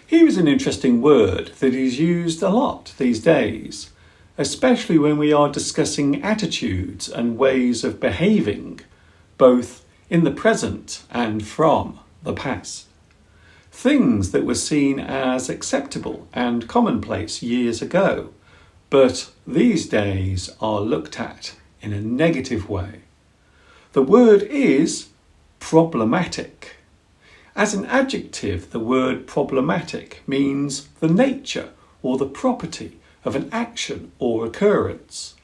Here is an interesting word that is used a lot these days, especially when we are discussing attitudes and ways of behaving, both in the present and from the past. Things that were seen as acceptable and commonplace years ago, but these days are looked at in a negative way. The word is problematic. As an adjective, the word problematic means the nature or the property of an action or occurrence.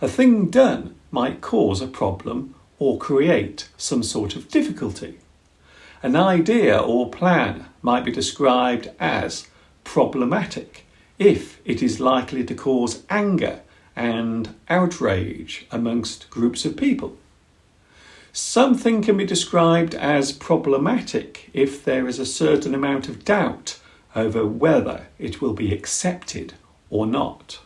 A thing done might cause a problem or create some sort of difficulty. An idea or plan might be described as problematic if it is likely to cause anger and outrage amongst groups of people. Something can be described as problematic if there is a certain amount of doubt over whether it will be accepted or not.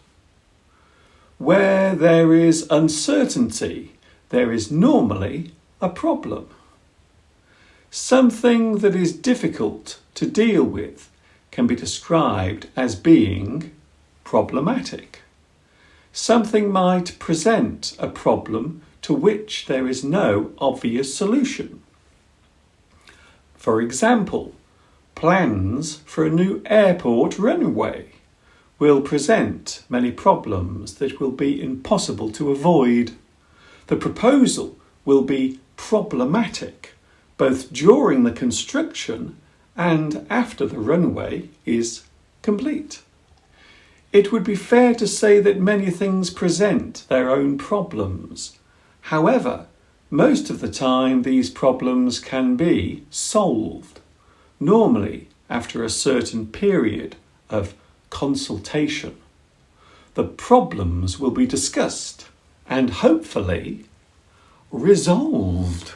Where there is uncertainty, there is normally a problem. Something that is difficult to deal with can be described as being problematic. Something might present a problem to which there is no obvious solution. For example, plans for a new airport runway will present many problems that will be impossible to avoid. The proposal will be problematic both during the construction and after the runway is complete. It would be fair to say that many things present their own problems. However, most of the time these problems can be solved, normally after a certain period of consultation. The problems will be discussed and hopefully resolved.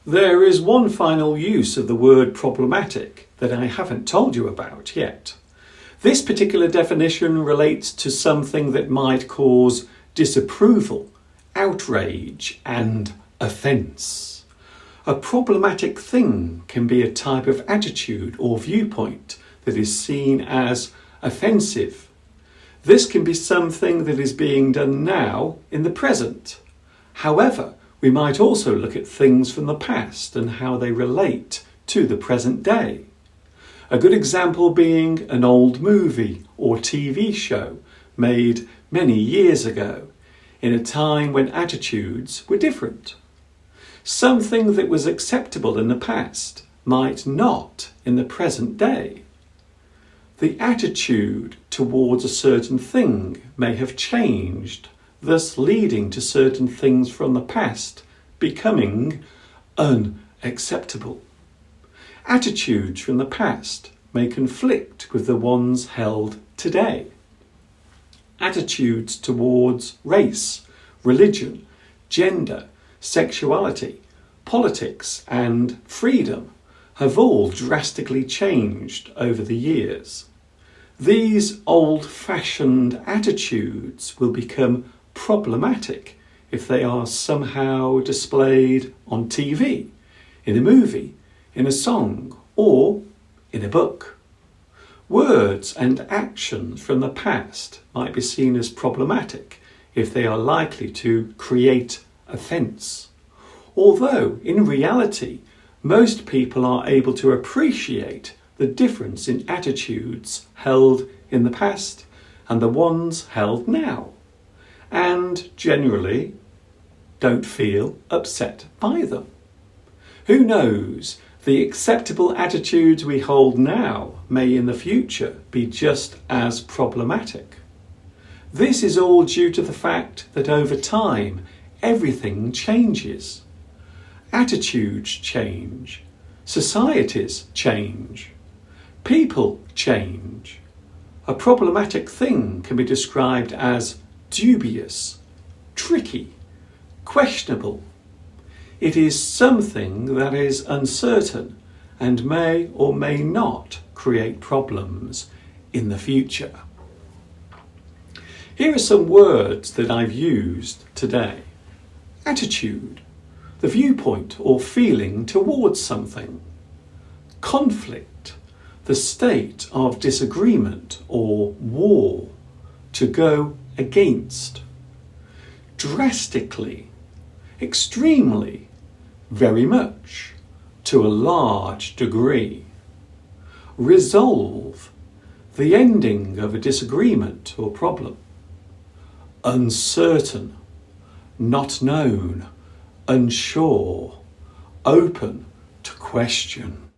There is one final use of the word problematic that I haven't told you about yet. This particular definition relates to something that might cause disapproval, outrage, and offence. A problematic thing can be a type of attitude or viewpoint that is seen as offensive. This can be something that is being done now in the present. However, we might also look at things from the past and how they relate to the present day. A good example being an old movie or TV show made many years ago, in a time when attitudes were different. Something that was acceptable in the past might not in the present day. The attitude towards a certain thing may have changed, thus leading to certain things from the past becoming unacceptable. Attitudes from the past may conflict with the ones held today. Attitudes towards race, religion, gender, sexuality, politics, and freedom have all drastically changed over the years. These old-fashioned attitudes will become problematic if they are somehow displayed on TV, in a movie, in a song, or in a book. Words and actions from the past might be seen as problematic if they are likely to create offence. Although, in reality, most people are able to appreciate the difference in attitudes held in the past and the ones held now, and generally don't feel upset by them. Who knows, the acceptable attitudes we hold now may in the future be just as problematic. This is all due to the fact that over time everything changes. Attitudes change, societies change, people change. A problematic thing can be described as dubious, tricky, questionable. It is something that is uncertain and may or may not create problems in the future. Here are some words that I've used today. Attitude, the viewpoint or feeling towards something. Conflict, the state of disagreement or war, to go against. Drastically, extremely, very much, to a large degree. Resolve, the ending of a disagreement or problem. Uncertain, not known, unsure, open to question.